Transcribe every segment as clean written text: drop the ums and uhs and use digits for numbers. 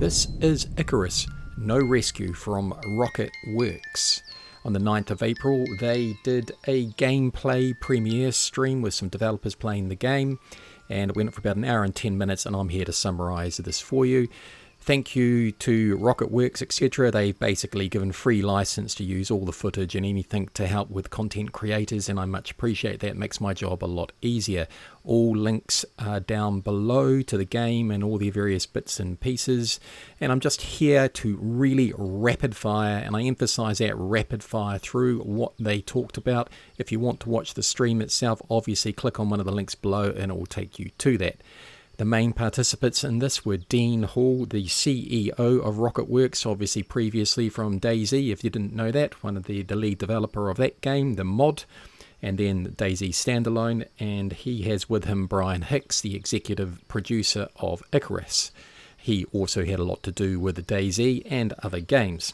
This is Icarus, No Rescue from Rockwertz. On the 9th of April, they did a gameplay premiere stream with some developers playing the game, and it went for about an hour and 10 minutes, and I'm here to summarise this for you. Thank you to Rockwertz, etc. They've basically given free license to use all the footage and anything to help with content creators, and I much appreciate that. It makes my job a lot easier. All links are down below to the game and all the various bits and pieces, and I'm just here to really rapid fire, and I emphasize that rapid fire through what they talked about. If you want to watch the stream itself, obviously click on one of the links below and it will take you to that. The main participants in this were Dean Hall, the CEO of Rockwertz, obviously previously from DayZ, if you didn't know that, one of the lead developer of that game, the mod, and then DayZ Standalone, and he has with him Brian Hicks, the executive producer of Icarus. He also had a lot to do with the DayZ and other games.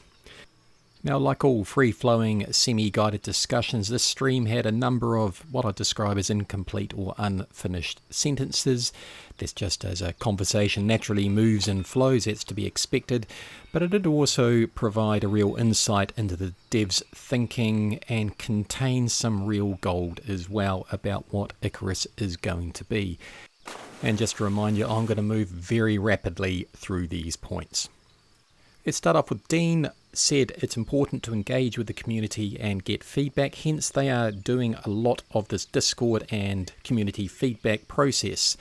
Now, like all free-flowing, semi-guided discussions, this stream had a number of what I describe as incomplete or unfinished sentences. This just as a conversation naturally moves and flows, that's to be expected, but it did also provide a real insight into the devs' thinking and contain some real gold as well about what Icarus is going to be. And just to remind you, I'm going to move very rapidly through these points. Let's start off with Dean said it's important to engage with the community and get feedback, hence they are doing a lot of this Discord and community feedback process.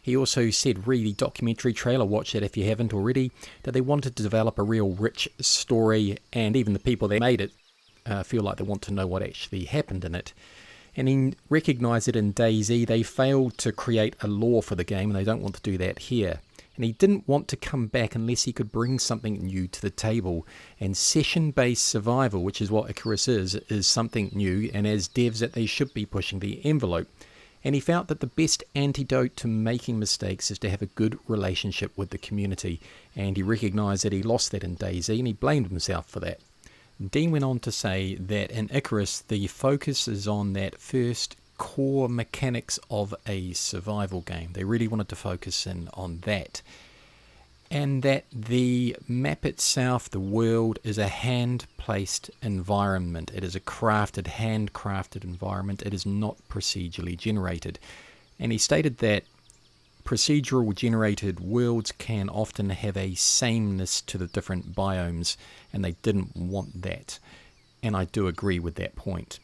He also said, read the documentary trailer, watch it if you haven't already, that they wanted to develop a real rich story, and even the people that made it feel like they want to know what actually happened in it. And he recognised that in DayZ they failed to create a lore for the game, and they don't want to do that here. And he didn't want to come back unless he could bring something new to the table. And session-based survival, which is what Icarus is something new, and as devs that they should be pushing the envelope. And he felt that the best antidote to making mistakes is to have a good relationship with the community. And he recognised that he lost that in DayZ, and he blamed himself for that. Dean went on to say that in Icarus, the focus is on that first core mechanics of a survival game. They really wanted to focus in on that, and that the map itself, the world, is a hand-placed environment. It is a handcrafted environment. It is not procedurally generated. And he stated that procedural generated worlds can often have a sameness to the different biomes, and they didn't want that, and I do agree with that point.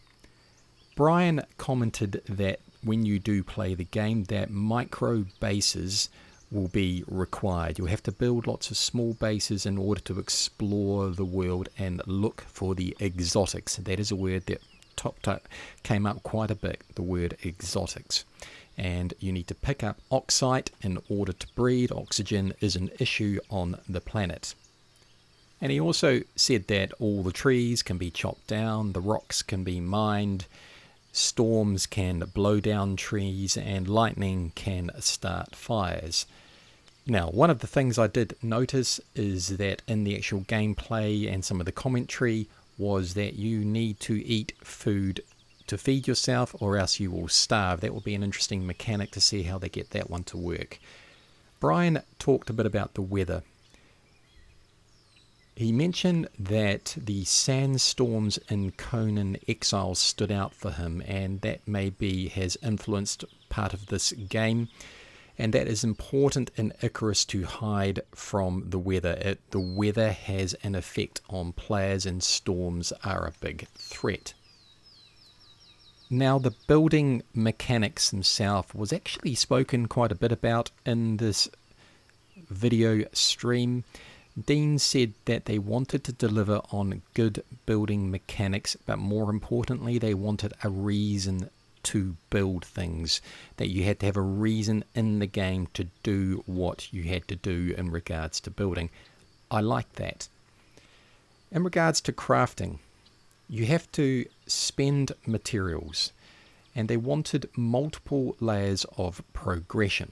Brian commented that when you do play the game, that micro bases will be required. You'll have to build lots of small bases in order to explore the world and look for the exotics. That is a word that came up quite a bit, the word exotics. And you need to pick up oxite in order to breed. Oxygen is an issue on the planet. And he also said that all the trees can be chopped down, the rocks can be mined, storms can blow down trees, and lightning can start fires. Now, one of the things I did notice is that in the actual gameplay and some of the commentary was that you need to eat food to feed yourself, or else you will starve. That will be an interesting mechanic to see how they get that one to work. Brian talked a bit about the weather. He mentioned that the sandstorms in Conan Exiles stood out for him, and that maybe has influenced part of this game, and that is important in Icarus to hide from the weather. The weather has an effect on players, and storms are a big threat. Now, the building mechanics themselves was actually spoken quite a bit about in this video stream. Dean said that they wanted to deliver on good building mechanics, but more importantly, they wanted a reason to build things, that you had to have a reason in the game to do what you had to do in regards to building. I like that. In regards to crafting, you have to spend materials, and they wanted multiple layers of progression.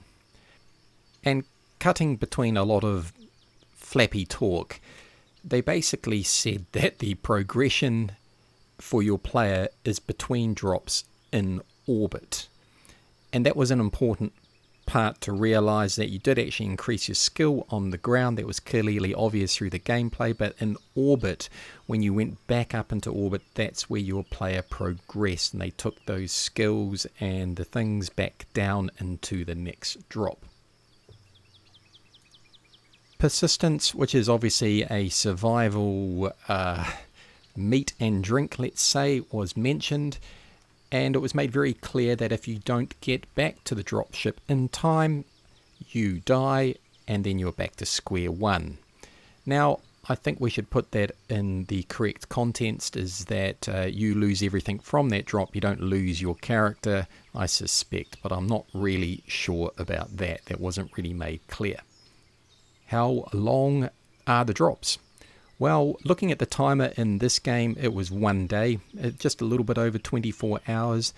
And cutting between a lot of flappy talk, they basically said that the progression for your player is between drops in orbit, and that was an important part to realise that you did actually increase your skill on the ground. That was clearly obvious through the gameplay, but in orbit, when you went back up into orbit, that's where your player progressed, and they took those skills and the things back down into the next drop. Persistence, which is obviously a survival meat and drink, let's say, was mentioned. And it was made very clear that if you don't get back to the dropship in time, you die, and then you're back to square one. Now, I think we should put that in the correct context, is that you lose everything from that drop. You don't lose your character, I suspect, but I'm not really sure about that. That wasn't really made clear. How long are the drops? Well, looking at the timer in this game, it was 1 day, just a little bit over 24 hours,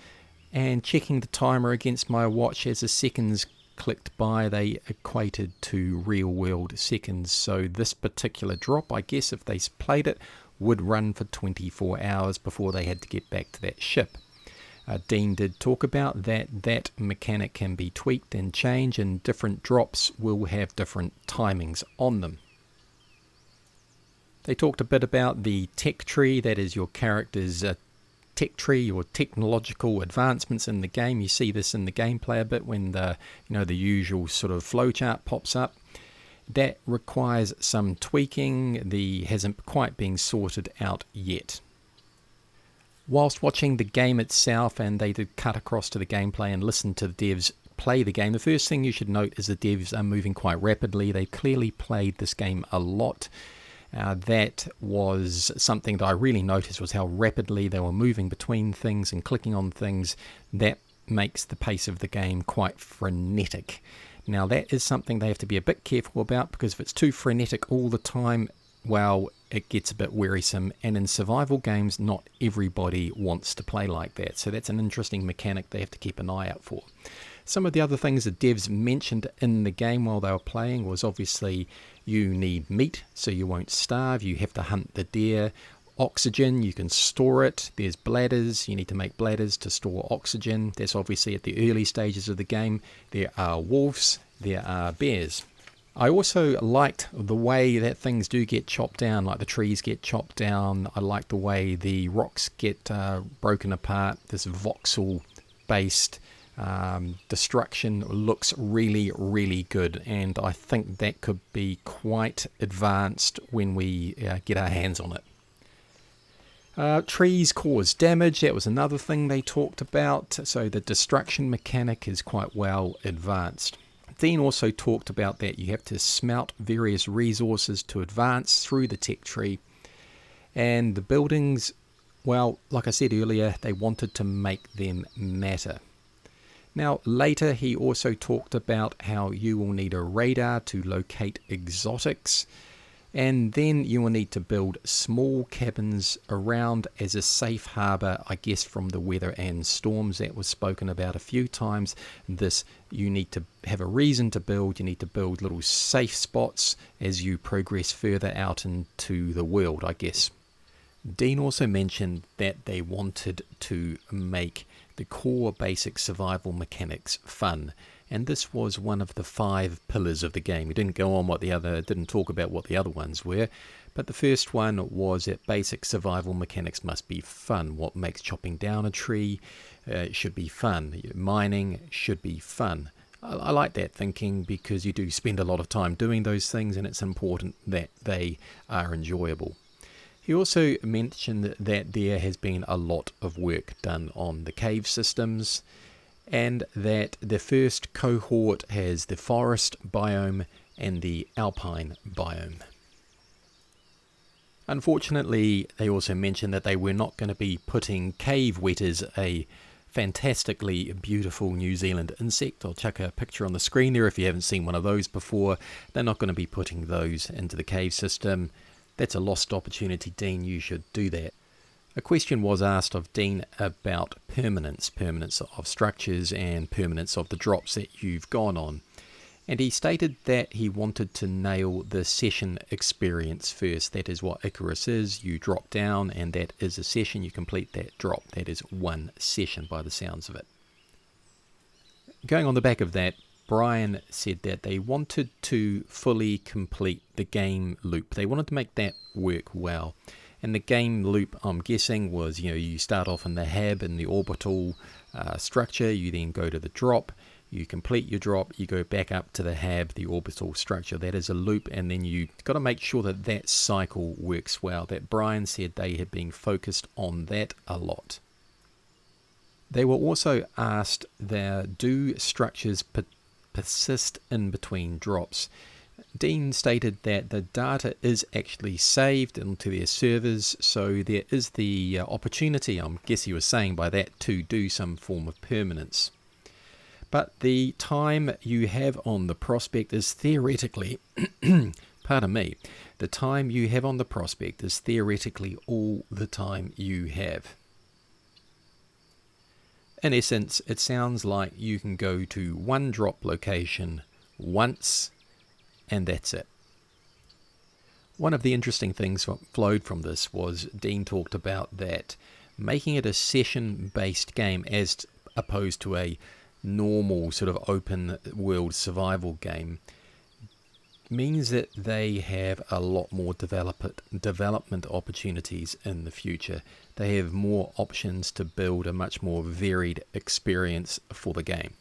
and checking the timer against my watch as the seconds clicked by, they equated to real-world seconds. So this particular drop, I guess if they played it, would run for 24 hours before they had to get back to that ship. Dean did talk about that mechanic can be tweaked and changed, and different drops will have different timings on them. They talked a bit about the tech tree, that is your character's tech tree, your technological advancements in the game. You see this in the gameplay a bit when the usual sort of flowchart pops up. That requires some tweaking. Hasn't quite been sorted out yet. Whilst watching the game itself, and they did cut across to the gameplay and listen to the devs play the game, the first thing you should note is the devs are moving quite rapidly. They clearly played this game a lot. That was something that I really noticed, was how rapidly they were moving between things and clicking on things. That makes the pace of the game quite frenetic. Now that is something they have to be a bit careful about, because if it's too frenetic all the time, well, it gets a bit wearisome, and in survival games not everybody wants to play like that. So that's an interesting mechanic they have to keep an eye out for. Some of the other things the devs mentioned in the game while they were playing was obviously you need meat so you won't starve, you have to hunt the deer. Oxygen, you can store it. There's bladders, you need to make bladders to store oxygen. That's obviously at the early stages of the game. There are wolves, there are bears. I also liked the way that things do get chopped down, like the trees get chopped down. I like the way the rocks get broken apart. This voxel based destruction looks really, really good, and I think that could be quite advanced when we get our hands on it. Trees cause damage, that was another thing they talked about, so the destruction mechanic is quite well advanced. Dean also talked about that you have to smelt various resources to advance through the tech tree, and the buildings, well, like I said earlier, they wanted to make them matter. Now later he also talked about how you will need a radar to locate exotics, and then you will need to build small cabins around as a safe harbour, I guess, from the weather and storms. That was spoken about a few times. This, you need to have a reason to build. You need to build little safe spots as you progress further out into the world, I guess. Dean also mentioned that they wanted to make the core basic survival mechanics fun, and this was one of the 5 pillars of the game. We didn't talk about what the other ones were, but the first one was that basic survival mechanics must be fun. What makes chopping down a tree should be fun. Mining should be fun. I like that thinking, because you do spend a lot of time doing those things, and it's important that they are enjoyable. He also mentioned that there has been a lot of work done on the cave systems, and that the first cohort has the forest biome and the alpine biome. Unfortunately, they also mentioned that they were not going to be putting cave wetters, a fantastically beautiful New Zealand insect. I'll chuck a picture on the screen there if you haven't seen one of those before. They're not going to be putting those into the cave system. That's a lost opportunity, Dean. You should do that. A question was asked of Dean about permanence of structures and permanence of the drops that you've gone on. And he stated that he wanted to nail the session experience first. That is what Icarus is. You drop down and that is a session. You complete that drop. That is one session by the sounds of it. Going on the back of that, Brian said that they wanted to fully complete the game loop. They wanted to make that work well. And the game loop, I'm guessing, was, you start off in the hab, in the orbital structure, you then go to the drop, you complete your drop, you go back up to the hab, the orbital structure. That is a loop, and then you got to make sure that that cycle works well. That Brian said they had been focused on that a lot. They were also asked, do structures persist in between drops? Dean stated that the data is actually saved into their servers, so there is the opportunity, I guess he was saying by that, to do some form of permanence. But the time you have on the prospect is theoretically, pardon me, the time you have on the prospect is theoretically all the time you have. In essence, it sounds like you can go to one drop location once, and that's it. One of the interesting things that flowed from this was Dean talked about that making it a session-based game as opposed to a normal sort of open world survival game means that they have a lot more development opportunities in the future. They have more options to build a much more varied experience for the game.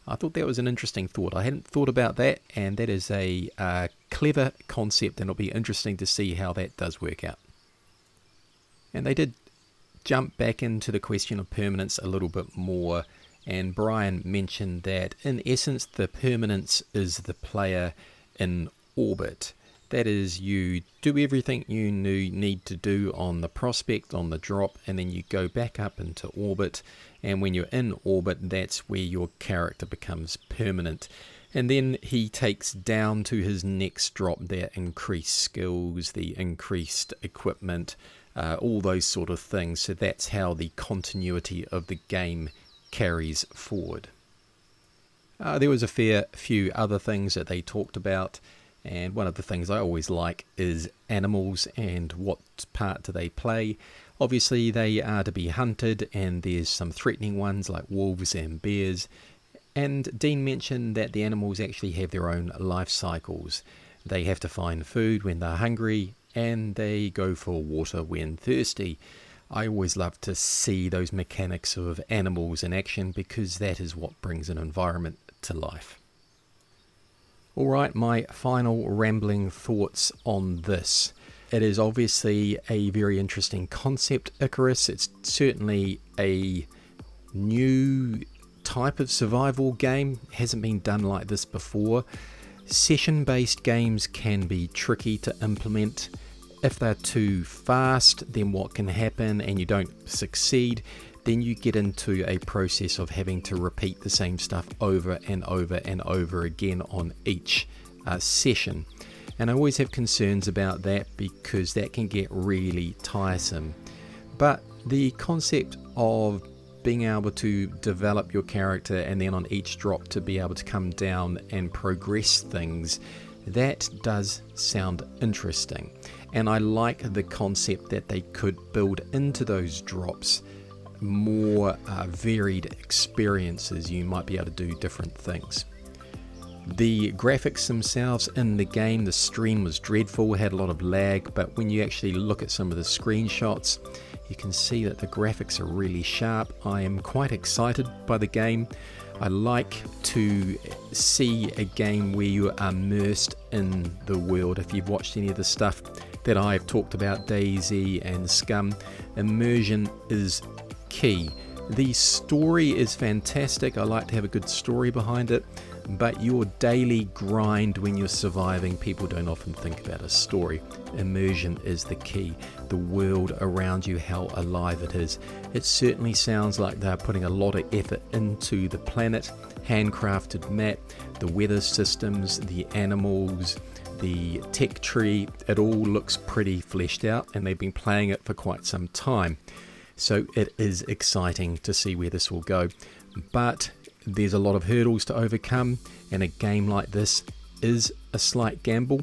I thought that was an interesting thought. I hadn't thought about that, and that is a clever concept, and it'll be interesting to see how that does work out. And they did jump back into the question of permanence a little bit more, and Brian mentioned that in essence the permanence is the player in orbit. That is, you do everything you need to do on the prospect, on the drop, and then you go back up into orbit, and when you're in orbit, that's where your character becomes permanent. And then he takes down to his next drop their increased skills, the increased equipment, all those sort of things. So that's how the continuity of the game carries forward. There was a fair few other things that they talked about, and one of the things I always like is animals and what part do they play. Obviously they are to be hunted, and there's some threatening ones like wolves and bears. And Dean mentioned that the animals actually have their own life cycles. They have to find food when they're hungry, and they go for water when thirsty. I always love to see those mechanics of animals in action, because that is what brings an environment to life. Alright, my final rambling thoughts on this. It is obviously a very interesting concept, Icarus. It's certainly a new type of survival game. It hasn't been done like this before. Session-based games can be tricky to implement. If they're too fast, then what can happen and you don't succeed, then you get into a process of having to repeat the same stuff over and over and over again on each session. And I always have concerns about that, because that can get really tiresome. But the concept of being able to develop your character and then on each drop to be able to come down and progress things, that does sound interesting. And I like the concept that they could build into those drops more varied experiences. You might be able to do different things. The graphics themselves in the game, the stream was dreadful, had a lot of lag, but when you actually look at some of the screenshots, you can see that the graphics are really sharp. I am quite excited by the game. I like to see a game where you are immersed in the world. If you've watched any of the stuff that I've talked about, DayZ and Scum, immersion is key. The story is fantastic. I like to have a good story behind it, but your daily grind when you're surviving, people don't often think about a story. Immersion is the key. The world around you, how alive it is. It certainly sounds like they're putting a lot of effort into the planet, handcrafted map, the weather systems, the animals, the tech tree. It all looks pretty fleshed out, and they've been playing it for quite some time. So it is exciting to see where this will go. But there's a lot of hurdles to overcome, and a game like this is a slight gamble.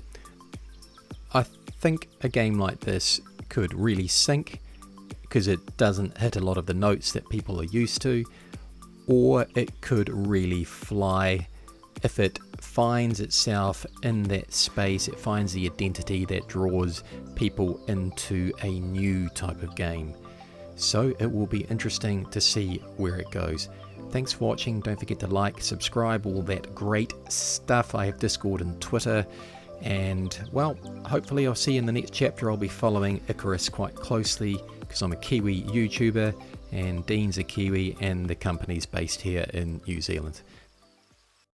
I think a game like this could really sink because it doesn't hit a lot of the notes that people are used to, or it could really fly if it finds itself in that space, it finds the identity that draws people into a new type of game. So it will be interesting to see where it goes. Thanks for watching. Don't forget to like, subscribe, all that great stuff. I have Discord and Twitter. And, well, hopefully I'll see you in the next chapter. I'll be following Icarus quite closely because I'm a Kiwi YouTuber and Dean's a Kiwi and the company's based here in New Zealand.